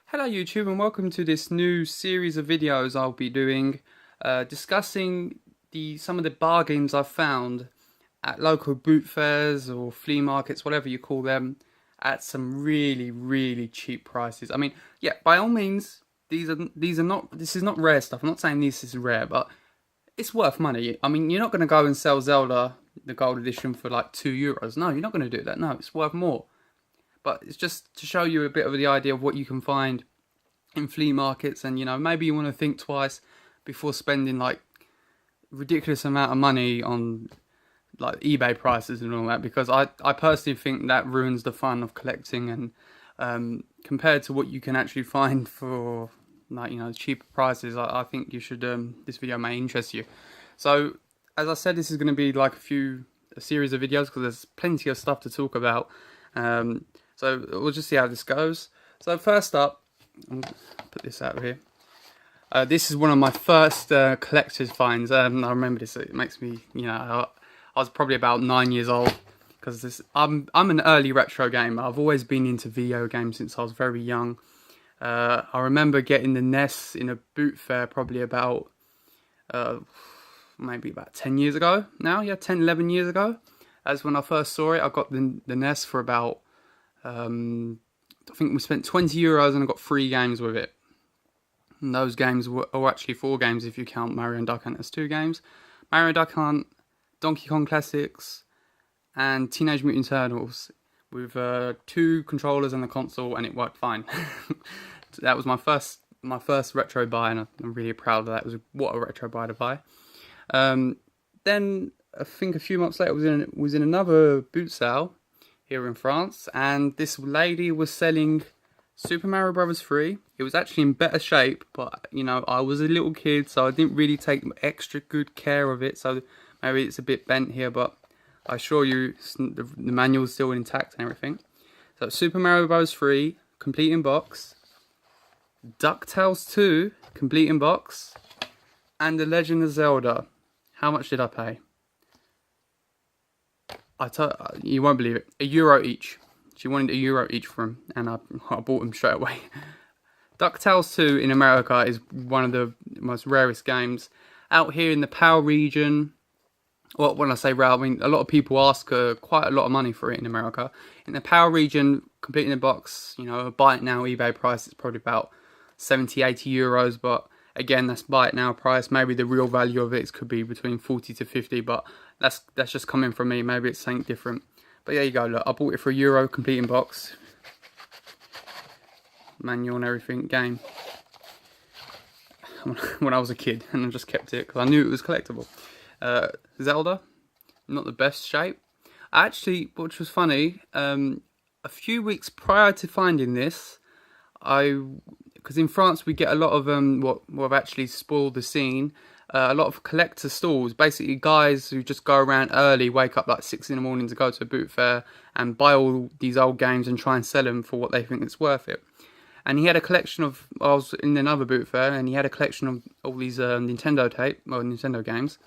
Hello YouTube, and welcome to this new series of videos I'll be doing discussing some of the bargains I've found at local boot fairs or flea markets, whatever you call them, at some really cheap prices. I mean, yeah, by all means, this is not rare stuff. I'm not saying this is rare, but it's worth money. I mean, you're not going to go and sell Zelda the gold edition for like €2. No, you're not going to do that. No, it's worth more. But it's just to show you a bit of the idea of what you can find in flea markets, and maybe you want to think twice before spending like ridiculous amount of money on like eBay prices and all that, because I personally think that ruins the fun of collecting, and compared to what you can actually find for like cheaper prices, I think you should this video may interest you. So as I said, this is going to be like a series of videos because there's plenty of stuff to talk about. So we'll just see how this goes. So first up, I'll put this out here. This is one of my first collector's finds. I remember this. It makes me, I was probably about 9 years old, because I'm an early retro gamer. I've always been into video games since I was very young. I remember getting the NES in a boot fair probably about maybe about 10 years ago now. Yeah, 10, 11 years ago. That's when I first saw it. I got the NES for about I think we spent €20 and I got 3 games with it. And those games were actually 4 games if you count Mario and Duck Hunt as 2 games. Mario Duck Hunt, Donkey Kong Classics, and Teenage Mutant Turtles, with 2 controllers and the console, and it worked fine. That was my first retro buy, and I'm really proud of that. It was what a retro buy to buy. Then I think a few months later, was in another boot sale here in France, and this lady was selling Super Mario Bros. 3. It was actually in better shape, but I was a little kid, so I didn't really take extra good care of it, so maybe it's a bit bent here, but I assure you the manual's still intact and everything. So Super Mario Bros. 3, complete in box, DuckTales 2, complete in box, and The Legend of Zelda. How much did I pay? You won't believe it. €1 each. She wanted €1 each for them, and I bought them straight away. DuckTales 2 in America is one of the most rarest games. Out here in the PAL region, well, when I say rare, I mean a lot of people ask quite a lot of money for it in America. In the PAL region, complete in the box, buy it now eBay price is probably about 70, 80 euros, but again, that's buy it now price. Maybe the real value of it could be between 40 to 50, but that's just coming from me. Maybe it's something different. But there you go. Look, I bought it for €1, complete in box, manual and everything. Game when I was a kid, and I just kept it because I knew it was collectible. Zelda, not the best shape. Actually, which was funny, a few weeks prior to finding this, because in France we get a lot of what have actually spoiled the scene. A lot of collector stalls, basically guys who just go around early, wake up like 6 in the morning to go to a boot fair and buy all these old games and try and sell them for what they think it's worth it. And he had a collection of, I was in another boot fair, and he had a collection of all these Nintendo games.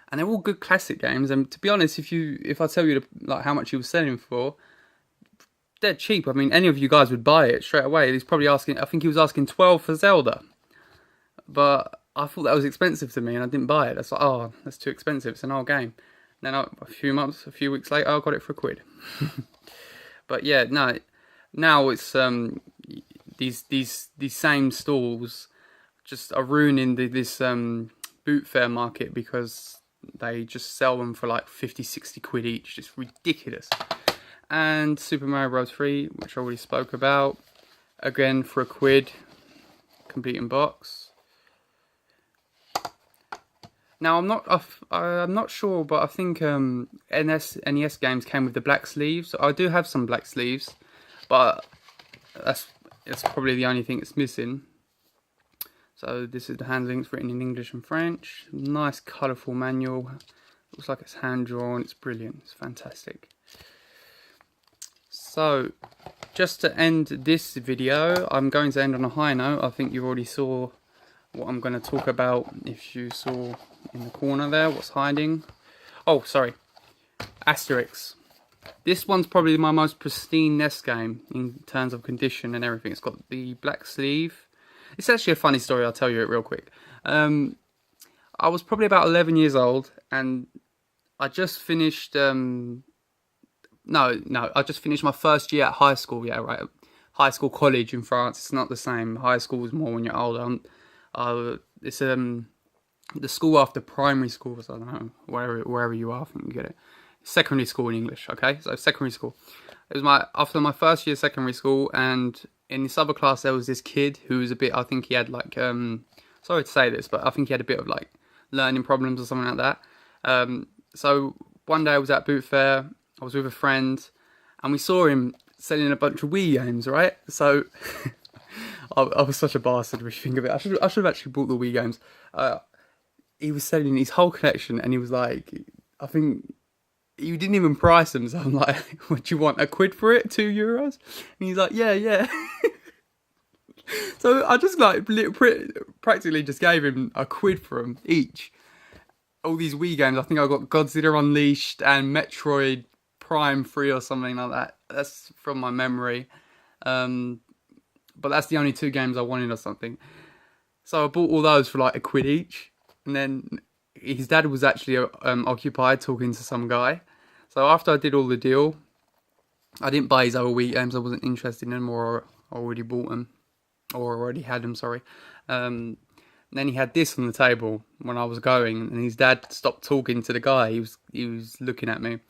And they're all good classic games. And to be honest, if I tell you like how much he was selling for, they're cheap. I mean, any of you guys would buy it straight away. He's probably asking, I think he was asking 12 for Zelda. But I thought that was expensive to me, and I didn't buy it. That's like, oh, that's too expensive. It's an old game. Then a few weeks later, I got it for £1. But yeah, no. Now it's these same stalls just are ruining this boot fair market, because they just sell them for like 50, 60 quid each. Just ridiculous. And Super Mario Bros. 3, which I already spoke about, again for £1, complete in box. Now I'm not sure, but I think NES games came with the black sleeves. So I do have some black sleeves, but that's probably the only thing it's missing. So this is the handling. It's written in English and French. Nice colourful manual. Looks like it's hand drawn. It's brilliant. It's fantastic. So just to end this video, I'm going to end on a high note. I think you already saw what I'm going to talk about. If you saw in the corner there what's hiding. Oh, sorry. Asterix. This one's probably my most pristine NES game in terms of condition and everything. It's got the black sleeve. It's actually a funny story, I'll tell you it real quick. I was probably about 11 years old, and I just finished... I just finished my first year at high school, yeah, right? High school, college in France, it's not the same. High school is more when you're older. It's the school after primary school, so I don't know, wherever you are, I think you get it. Secondary school in English, okay? So secondary school. It was after my first year of secondary school, and in this other class there was this kid who was a bit, I think he had like, sorry to say this, but I think he had a bit of like learning problems or something like that. So one day I was at Boot Fair, I was with a friend, and we saw him selling a bunch of Wii games, right? So I was such a bastard if you think of it. I should have actually bought the Wii games. He was selling his whole collection, and he was like, I think you didn't even price them. So I'm like, what do you want, a quid for it? €2? And he's like, yeah. So I just like practically just gave him a quid for them each. All these Wii games. I think I got Godzilla Unleashed and Metroid Prime 3 or something like that. That's from my memory. But that's the only 2 games I wanted or something. So I bought all those for like a quid each. And then his dad was actually occupied talking to some guy. So after I did all the deal, I didn't buy his other Wii games. I wasn't interested in them, or already bought them. Or already had them, sorry. Then he had this on the table when I was going. And his dad stopped talking to the guy. He was looking at me.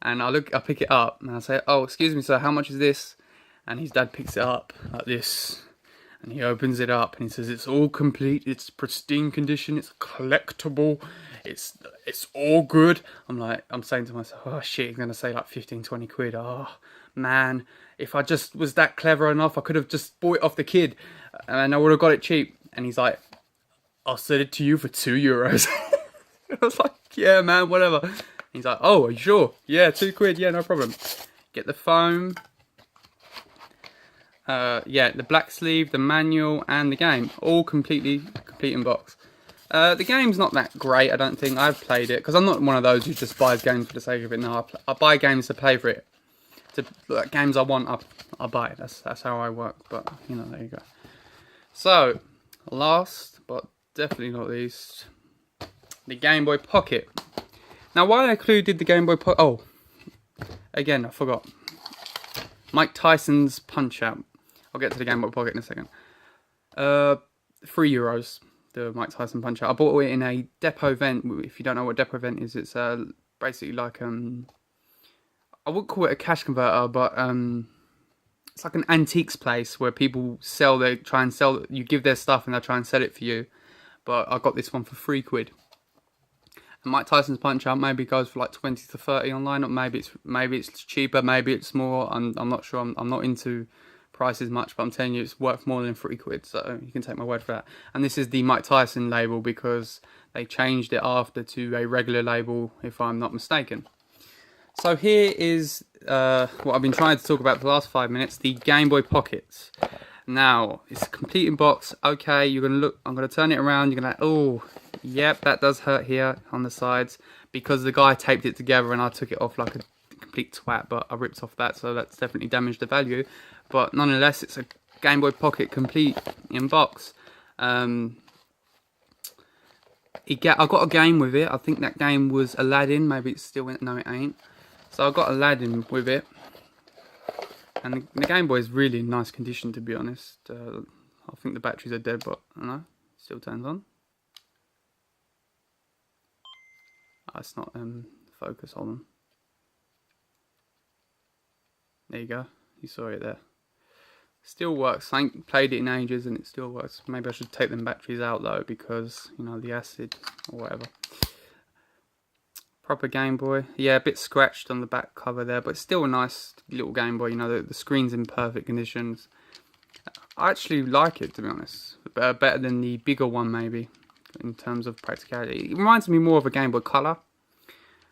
And I pick it up and I say, oh, excuse me, sir, how much is this? And his dad picks it up like this. And he opens it up and he says, it's all complete, it's pristine condition, it's collectible, it's all good. I'm saying to myself, oh shit, he's going to say like 15, 20 quid. Oh man, if I just was that clever enough, I could have just bought it off the kid and I would have got it cheap. And he's like, I'll sell it to you for €2. I was like, yeah man, whatever. He's like, oh, are you sure? Yeah, 2 quid, yeah, no problem. Get the foam. Yeah, the black sleeve, the manual, and the game. All complete in box. The game's not that great, I don't think. I've played it, because I'm not one of those who just buys games for the sake of it. No, I buy games to play for it. Games I want, I buy. That's how I work, but, you know, there you go. So, last, but definitely not least, the Game Boy Pocket. Now, why I included the Game Boy Pocket... Oh, again, I forgot. Mike Tyson's Punch-Out! I'll get to the Game Boy Pocket in a second. €3, the Mike Tyson Punch-Out! I bought it in a Depot Vent. If you don't know what Depot Vent is, it's basically like... I wouldn't call it a cash converter, but it's like an antiques place where people try and sell... You give their stuff and they'll try and sell it for you. But I got this one for £3. And Mike Tyson's Punch-Out! Maybe goes for like 20 to 30 online, or maybe it's cheaper, maybe it's more. I'm not sure. I'm not into prices much, but I'm telling you, it's worth more than £3. So you can take my word for that. And this is the Mike Tyson label because they changed it after to a regular label, if I'm not mistaken. So here is what I've been trying to talk about for the last 5 minutes: the Game Boy Pocket. Now it's complete in box. Okay, you're gonna look. I'm gonna turn it around. You're gonna. Oh. Yep, that does hurt here on the sides because the guy taped it together and I took it off like a complete twat, but I ripped off that, so that's definitely damaged the value. But nonetheless, it's a Game Boy Pocket complete in box. I got a game with it. I think that game was Aladdin. Maybe it's still... No, it ain't. So I got Aladdin with it. And the Game Boy is really in nice condition, to be honest. I think the batteries are dead, but I don't know. It still turns on. It's not focus on them. There you go. You saw it there. Still works. I ain't played it in ages and it still works. Maybe I should take them batteries out though because, you know, the acid or whatever. Proper Game Boy. Yeah, a bit scratched on the back cover there, but it's still a nice little Game Boy. You know, the screen's in perfect conditions. I actually like it, to be honest. Better than the bigger one, maybe, in terms of practicality. It reminds me more of a Game Boy Color.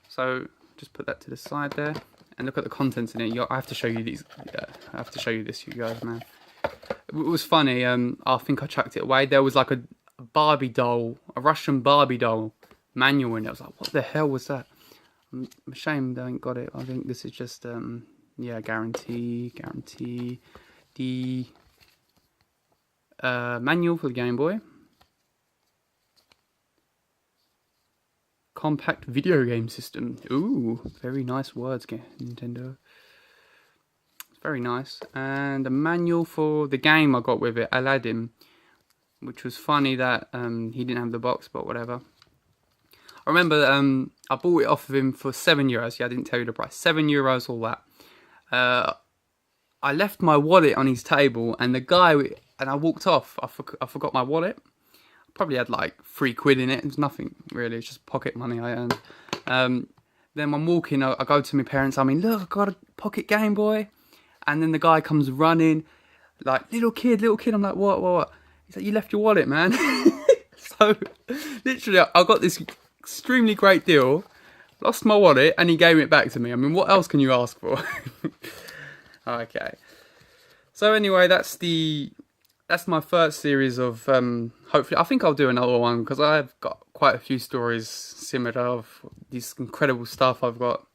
So just put that to the side there, and look at the contents in it. I have to show you these. Yeah, I have to show you this, you guys, man. It was funny. I think I chucked it away. There was like a Barbie doll, a Russian Barbie doll manual in it. I was like, what the hell was that? I'm ashamed I ain't got it. I think this is just yeah, guarantee the manual for the Game Boy. Compact video game system. Ooh, very nice words, Nintendo. It's very nice. And a manual for the game I got with it, Aladdin, which was funny that he didn't have the box, but whatever. I remember I bought it off of him for €7. Yeah, I didn't tell you the price. €7, all that. I left my wallet on his table, and the guy, and I walked off. I forgot my wallet. Probably had like £3 in it. It was nothing really. It's just pocket money I earned. Then I'm walking. I go to my parents. I mean, look, I got a pocket Game Boy. And then the guy comes running, like, little kid. I'm like, what? He's like, you left your wallet, man. So literally, I got this extremely great deal. Lost my wallet, and he gave it back to me. I mean, what else can you ask for? Okay. So anyway, that's my first series of, hopefully, I think I'll do another one, because I've got quite a few stories similar of this incredible stuff I've got,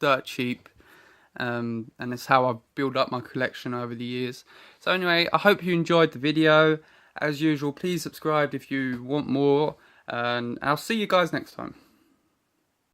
dirt cheap, and it's how I've built up my collection over the years. So anyway, I hope you enjoyed the video. As usual, please subscribe if you want more, and I'll see you guys next time.